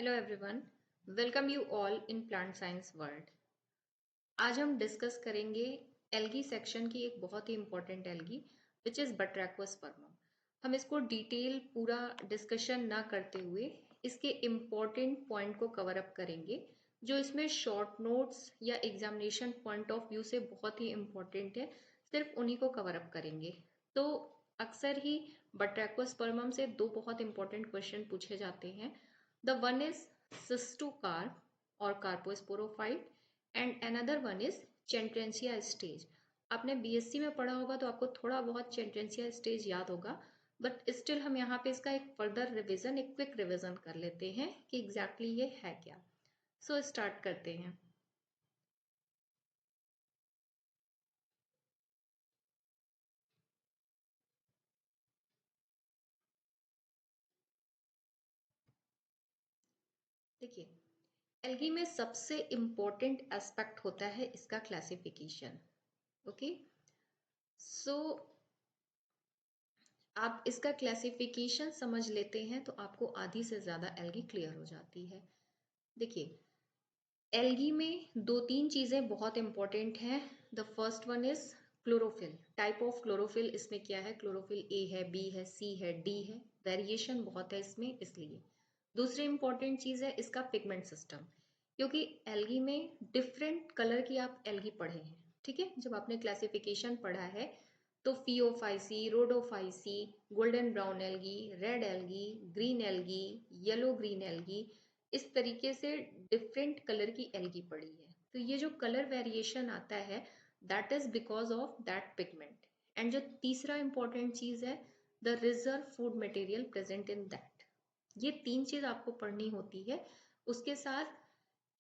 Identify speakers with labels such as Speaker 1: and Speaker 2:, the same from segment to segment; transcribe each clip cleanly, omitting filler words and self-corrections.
Speaker 1: Hello everyone, welcome you all in plant science world. आज हम discuss करेंगे algae section की एक बहुत ही इंपॉर्टेंट एल्गी विच इज़ बट्रैकोस्पर्मम। हम इसको डिटेल पूरा डिस्कशन ना करते हुए इसके इम्पॉर्टेंट पॉइंट को कवर अप करेंगे जो इसमें शॉर्ट नोट्स या एग्जामिनेशन पॉइंट ऑफ व्यू से बहुत ही इम्पॉर्टेंट है, सिर्फ उन्हीं को कवर अप करेंगे। तो अक्सर ही बट्रैकोस्पर्मम से दो बहुत इंपॉर्टेंट क्वेश्चन पूछे जाते हैं। The one is cystocarp or carposporophyte and another one is Chantrencia stage. आपने बीएससी में पढ़ा होगा तो आपको थोड़ा बहुत चेंट्रेंसिया स्टेज याद होगा, बट स्टिल हम यहाँ पे इसका एक फर्दर रिवीजन, एक क्विक रिवीजन कर लेते हैं कि एग्जैक्टली ये है क्या। सो स्टार्ट करते हैं। देखिए, एल्गी में सबसे इम्पोर्टेंट एस्पेक्ट होता है इसका क्लासिफिकेशन। ओके, सो आप इसका क्लासिफिकेशन समझ लेते हैं तो आपको आधी से ज़्यादा एल्गी क्लियर हो जाती है। देखिए, एल्गी में दो तीन चीज़ें बहुत इंपॉर्टेंट हैं। The first one is chlorophyll. Type of chlorophyll इसमें क्या है, क्लोरोफिल ए है, बी है, सी है, डी है, वेरिएशन बहुत है इसमें इसलिए। दूसरी इंपॉर्टेंट चीज़ है इसका पिगमेंट सिस्टम, क्योंकि एल्गी में डिफरेंट कलर की आप एल्गी पढ़े हैं, ठीक है। जब आपने क्लासिफिकेशन पढ़ा है तो Phaeophyceae, Rhodophyceae, golden brown algae, red algae, green algae, yellow green algae, इस तरीके से डिफरेंट कलर की एल्गी पड़ी है। तो ये जो कलर वेरिएशन आता है that is because of that pigment. And जो तीसरा इंपॉर्टेंट चीज है the reserve food material present in that. ये तीन चीज आपको पढ़नी होती है। उसके साथ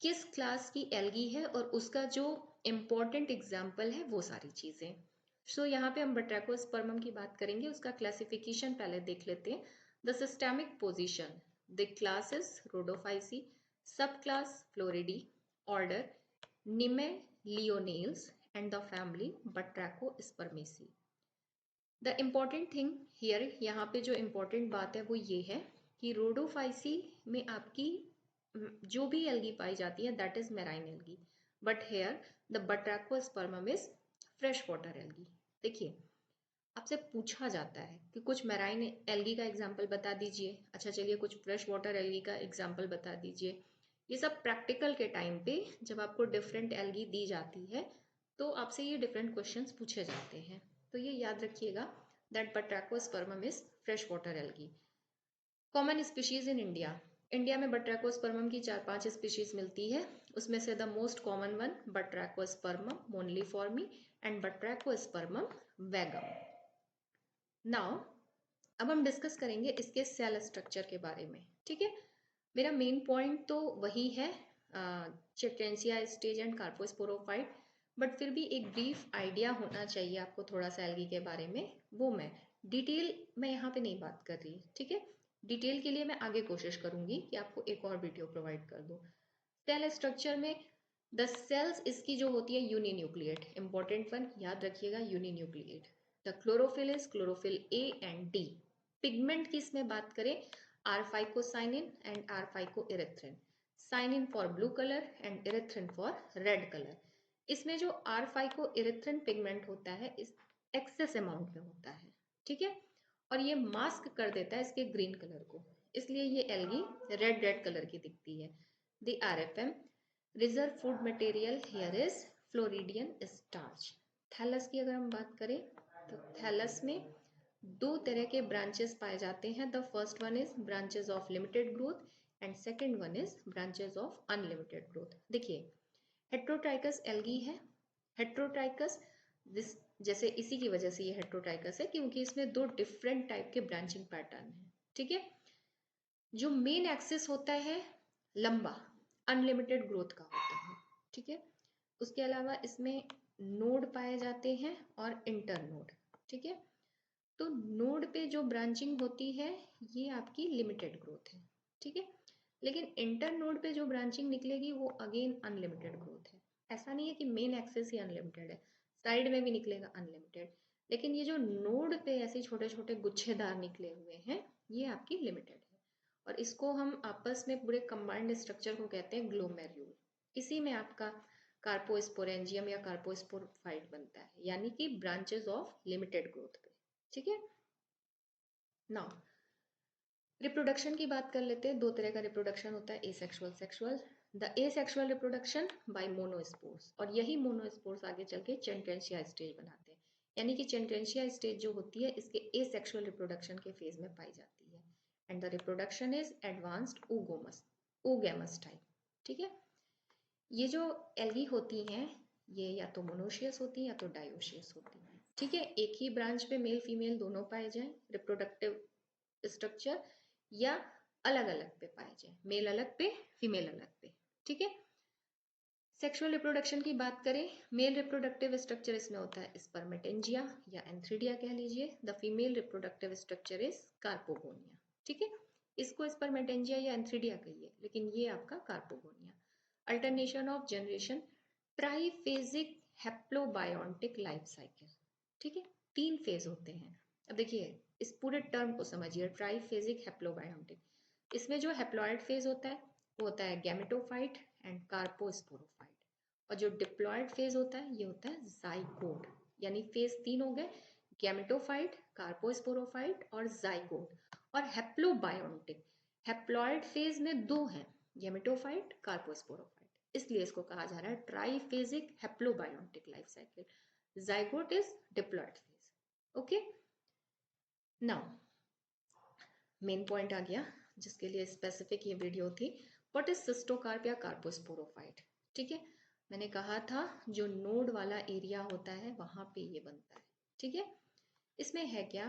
Speaker 1: किस क्लास की एल्गी है और उसका जो इम्पोर्टेंट एग्जाम्पल है वो सारी चीजें। सो यहाँ पे हम बट्रैकोस्पर्मम की बात करेंगे, उसका क्लासिफिकेशन पहले देख लेते हैं। The systemic position, the class is Rhodophyceae, sub class Florideae, order Nemalionales and the family Batrachospermaceae. The important thing here, यहाँ पे जो इम्पोर्टेंट बात है वो ये है कि रोडोफाइसी में आपकी जो भी एल्गी पाई जाती है that is marine algae, but here the Batrachospermum is fresh water algae. देखिए, आपसे पूछा जाता है कि कुछ मेराइन एल्गी का एग्जाम्पल बता दीजिए। अच्छा चलिए, कुछ फ्रेश वाटर एल्गी का एग्जाम्पल बता दीजिए। ये सब प्रैक्टिकल के टाइम पे जब आपको डिफरेंट एल्गी दी जाती है तो आपसे ये डिफरेंट क्वेश्चंस पूछे जाते हैं। तो ये याद रखिएगा that Batrachospermum is fresh water algae. Common species in India, India में बट्रैकोस्पर्मम की 4-5 स्पीशीज मिलती है। उसमें से the most common one Batrachospermum moniliforme and Batrachospermum vagum. Now अब हम डिस्कस करेंगे इसके सेल स्ट्रक्चर के बारे में, ठीक है। मेरा मेन पॉइंट तो वही है चिट्रेंसिया स्टेज एंड कार्पोस्पोरोफाइट, बट फिर भी एक ब्रीफ आइडिया होना चाहिए आपको थोड़ा सा एल्गी के बारे में। वो मैं डिटेल में यहाँ पे नहीं बात कर रही, ठीक है। डिटेल के लिए मैं आगे कोशिश करूंगी कि आपको एक और वीडियो प्रोवाइड कर दूँ। सेल स्ट्रक्चर में द सेल्स इसकी जो होती है यूनिन्यूक्लिएट, इंपॉर्टेंट वन याद रखिएगा, uninucleate. The chlorophyll is chlorophyll A and D. Pigment की इसमें बात करें R phycocyanin and R phycoerythrin, cyanin for blue colour and erythrin for red colour. इसमें जो आर फाइकोइरेथ्रिन पिगमेंट होता है इस एक्सेस अमाउंट में होता है, ठीक है, और ये मास्क कर देता है इसके ग्रीन कलर को, इसलिए ये एल्गी रेड रेड कलर की दिखती है। The RFM reserve food material here is floridean starch. Thallus की अगर हम बात करें तो थैलस में दो तरह के ब्रांचेस पाए जाते हैं। The first one is branches of limited growth and second one is branches of unlimited growth. देखिए, हेट्रोट्राइकस एल्गी है। हेट्रोट्राइकस जैसे इसी की वजह से ये हेट्रोट्राइकस है क्योंकि इसमें दो डिफरेंट टाइप के ब्रांचिंग पैटर्न है, ठीक है। जो मेन एक्सिस होता है लंबा अनलिमिटेड ग्रोथ का होता है, ठीक है। उसके अलावा इसमें नोड पाए जाते हैं और इंटर नोड, ठीक है। तो नोड पे जो ब्रांचिंग होती है ये आपकी लिमिटेड ग्रोथ है, ठीक है। लेकिन इंटर नोड पे जो ब्रांचिंग निकलेगी वो अगेन अनलिमिटेड ग्रोथ है। ऐसा नहीं है कि मेन एक्सेस ही अनलिमिटेड है, साइड में भी निकलेगा अनलिमिटेड, लेकिन ये जो नोड पे ऐसे छोटे छोटे गुच्छेदार निकले हुए हैं ये आपकी लिमिटेड है। और इसको हम आपस में पूरे कंबाइंड स्ट्रक्चर को कहते हैं ग्लोमेर्यूल। इसी में आपका कार्पोस्पोरेंजियम या कार्पोस्पोराइट बनता है, यानी कि ब्रांचेस ऑफ लिमिटेड ग्रोथ पे। ठीक है, नाउ रिप्रोडक्शन की बात कर लेते हैं। दो तरह का रिप्रोडक्शन होता है, asexual, sexual. The asexual reproduction by monospores, और यही मोनोस्पोर्स आगे चल के चेंट्रेंशिया स्टेज बनाते हैं, यानी कि चेंट्रेंशिया स्टेज जो होती है इसके एसेक्सुअल रिप्रोडक्शन के फेज में पाई जाती है। And the reproduction is advanced oogamous type. ठीक है, ये जो एल्गी होती हैं ये या तो मोनोशियस होती हैं या तो डायोशियस होती हैं। ठीक है, एक ही ब्रांच पे मेल फीमेल दोनों पाए जाएं रिप्रोडक्टिव स्ट्रक्चर, या अलग अलग पे पाए जाए, मेल अलग पे फीमेल अलग पे। ठीक है, सेक्सुअल रिप्रोडक्शन की बात करें, मेल रिप्रोडक्टिव स्ट्रक्चर इसमें होता है स्पर्मेटेंजिया या एंथ्रीडिया कह लीजिए। The female reproductive structure is carpogonia. ठीक है, इसको स्पर्मेटेंजिया या एंथ्रीडिया कहिए, लेकिन ये आपका carpogonia. Alternation of generation, triphasic haplobiontic life cycle. ठीक है, 3 फेज होते हैं। अब देखिए इस पूरे टर्म को समझिए, ट्राइफेजिक हैप्लोबायोटिक। इसमें जो हैप्लॉइड फेज होता है वो होता है गैमेटोफाइट एंड कार्पोस्पोरोफाइट, और जो डिप्लॉइड फेज होता है ये होता है जाइगोट। यानी फेज 3 हो गए, गैमेटोफाइट, कार्पोस्पोरोफाइट और जाइगोट। और हैप्लोबायोटिक, हैप्लॉइड फेज में 2 हैं, गैमेटोफाइट, कार्पोस्पोरोफाइट, इसलिए इसको कहा जा रहा है triphasic haplobiontic life cycle. Zygote is diploid phase. Okay, now main point आ गया जिसके लिए स्पेसिफिक ये वीडियो थी, व्हाट इज सिस्टोकार्प या कार्पोस्पोरोफाइट। ठीक है, मैंने कहा था जो नोड वाला एरिया होता है वहां पे ये बनता है। ठीक है, इसमें है क्या,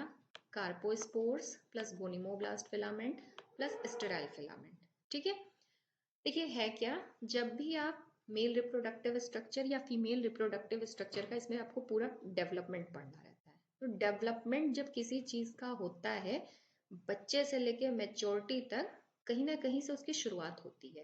Speaker 1: carpospores plus gonimoblast filament plus sterile filament. ठीक है, देखिए है क्या, जब भी आप मेल रिप्रोडक्टिव स्ट्रक्चर या फीमेल रिप्रोडक्टिव स्ट्रक्चर का, इसमें आपको पूरा डेवलपमेंट पढ़ना रहता है। तो डेवलपमेंट जब किसी चीज का होता है, बच्चे से लेके मैच्योरिटी तक कहीं ना कहीं से उसकी शुरुआत होती है।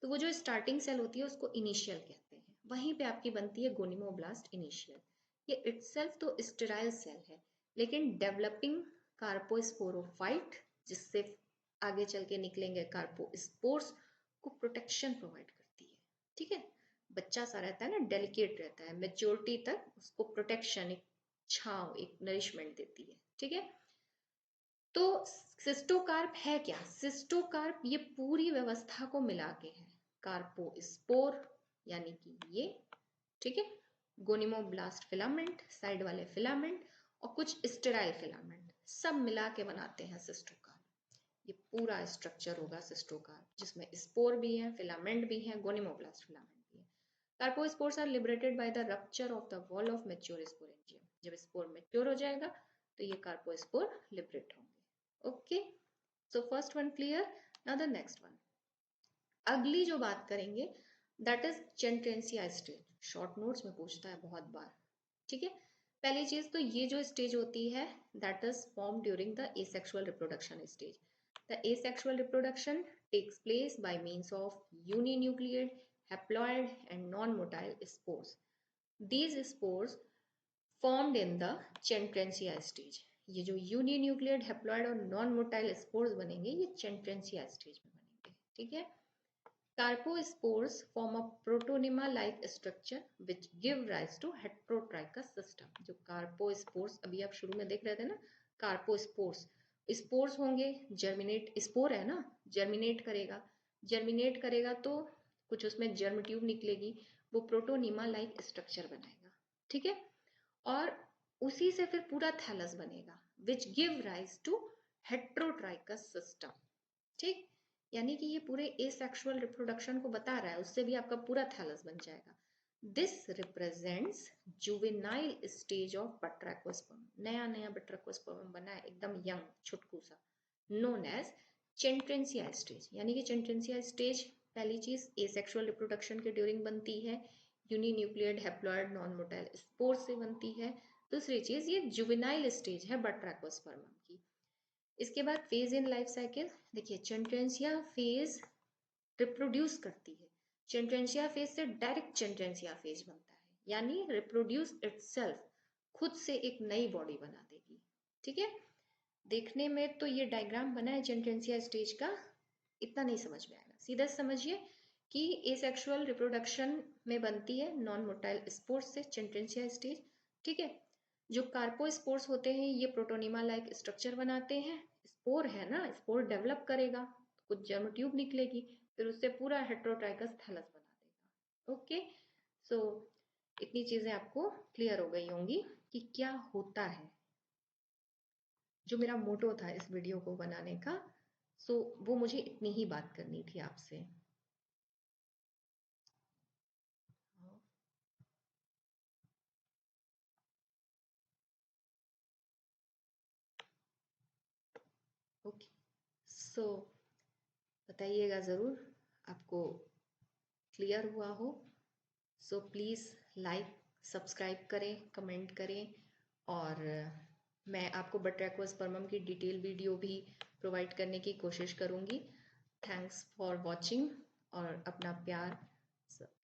Speaker 1: तो वो जो स्टार्टिंग सेल होती है उसको इनिशियल कहते हैं, वहीं पे आपकी बनती है गोनिमोब्लास्ट इनिशियल। ये इटसेल्फ तो स्टेराइल सेल है, लेकिन डेवलपिंग कार्पोस्पोरोफाइट, जिससे आगे चल के निकलेंगे कार्पोस्पोर्स, को प्रोटेक्शन प्रोवाइड करती है। ठीक है, बच्चा सा रहता है ना, डेलिकेट रहता है, मैच्योरिटी तक उसको प्रोटेक्शन, एक छांव, एक नरिशमेंट देती है। ठीक है, तो सिस्टोकार्प है क्या, सिस्टोकार्प ये पूरी व्यवस्था को मिला के है, कार्पोस्पोर यानी कि ये, ठीक है, गोनिमोब्लास्ट फिलामेंट, साइड वाले फिलामेंट और कुछ स्टेराइल फिलामेंट, सब मिला के बनाते हैं सिस्टोकार्प। ये पूरा स्ट्रक्चर होगा सिस्टोकार्प, जिसमें स्पोर भी है, फिलामेंट भी है, गोनिमोब्लास्ट फिलामेंट भी है। Carpospores are liberated by the rupture of the wall of mature sporangium. जब स्पोर मैच्योर हो जाएगा तो ये कार्पोस्पोर लिबरेट होंगे। Okay, so first one clear. Now the next one, अगली जो बात करेंगे that is chantransia stage. Short notes में पूछता है बहुत बार। ठीक है, पहली चीज तो ये जो स्टेज होती है that is form during the asexual reproduction stage. The asexual reproduction takes place by means of uninucleate, haploid and non motile spores. These spores formed in the Chentrensia stage. ये जो यूनिन्यूक्लियेट, हैप्लॉइड और non motile spores बनेंगे ये chantransia stage में बनेंगे। ठीक है, carpospores form a protonema like structure which give rise to heterotrichous system. जो कार्पोस्पोर्स अभी आप शुरू में देख रहे थे ना, कार्पोस्पोर्स, स्पोर्स होंगे, जर्मिनेट, स्पोर है ना, जर्मिनेट करेगा, जर्मिनेट करेगा तो कुछ उसमें जर्म ट्यूब निकलेगी, वो प्रोटोनिमा लाइक स्ट्रक्चर बनाएगा। ठीक है, और उसी से फिर पूरा थैलस बनेगा which give rise to heterotrichous system. ठीक, यानी कि ये पूरे एसेक्सुअल रिप्रोडक्शन को बता रहा है, उससे भी आपका पूरा थैलस बन जाएगा। This represents juvenile stage of Batrachospermum. नया नया बट्रैकोस्पर्म बना है, एकदम यंग छुटकू सा, नोन एज चेंट्रेंसिया स्टेज। यानी कि चेंट्रेंसिया स्टेज पहली चीज एसेक्सुअल रिप्रोडक्शन के ड्यूरिंग बनती है, यूनिन्यूक्लियेट, हैप्लॉइड, नॉन मोटाइल स्पोर से बनती है। दूसरी चीज ये जुवेनाइल स्टेज है बट्रैकोस्पर्म की। इसके बाद फेज इन लाइफ साइकिल, देखिए चेंट्रेंसिया फेज रिप्रोड्यूस करती है, चेंट्रेंसिया फेज से डायरेक्ट चेंट्रेंसिया फेज बनता है, यानी रिप्रोड्यूस इटसेल्फ, खुद से एक नई बॉडी बना देगी। ठीक है, देखने में तो ये डायग्राम बना है चेंट्रेंसिया स्टेज का, इतना नहीं समझ में आएगा। सीधा समझिए कि एसेक्सुअल रिप्रोडक्शन में बनती है नॉन मोटाइल स्पोर्स से चिंट्रेंसिया स्टेज, ठीक है। जो कार्पोस्पोर्स होते हैं ये प्रोटोनिमा लाइक स्ट्रक्चर बनाते हैं। स्पोर है ना, स्पोर डेवलप करेगा, कुछ जर्म ट्यूब निकलेगी, फिर उससे पूरा हेट्रोट्राइकस थैलस बना देगा। ओके, सो इतनी चीजें आपको क्लियर हो गई होंगी कि क्या होता है। जो मेरा मोटो था इस वीडियो को बनाने का, सो वो मुझे इतनी ही बात करनी थी आपसे। ओके, सो बताइएगा ज़रूर आपको क्लियर हुआ हो। सो प्लीज़ लाइक सब्सक्राइब करें, कमेंट करें, और मैं आपको बट्रैकोस्पर्मम की डिटेल वीडियो भी प्रोवाइड करने की कोशिश करूँगी। थैंक्स फॉर वॉचिंग, और अपना प्यार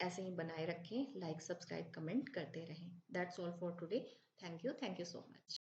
Speaker 1: ऐसे ही बनाए रखें, लाइक सब्सक्राइब कमेंट करते रहें। That's all for today. Thank you so much.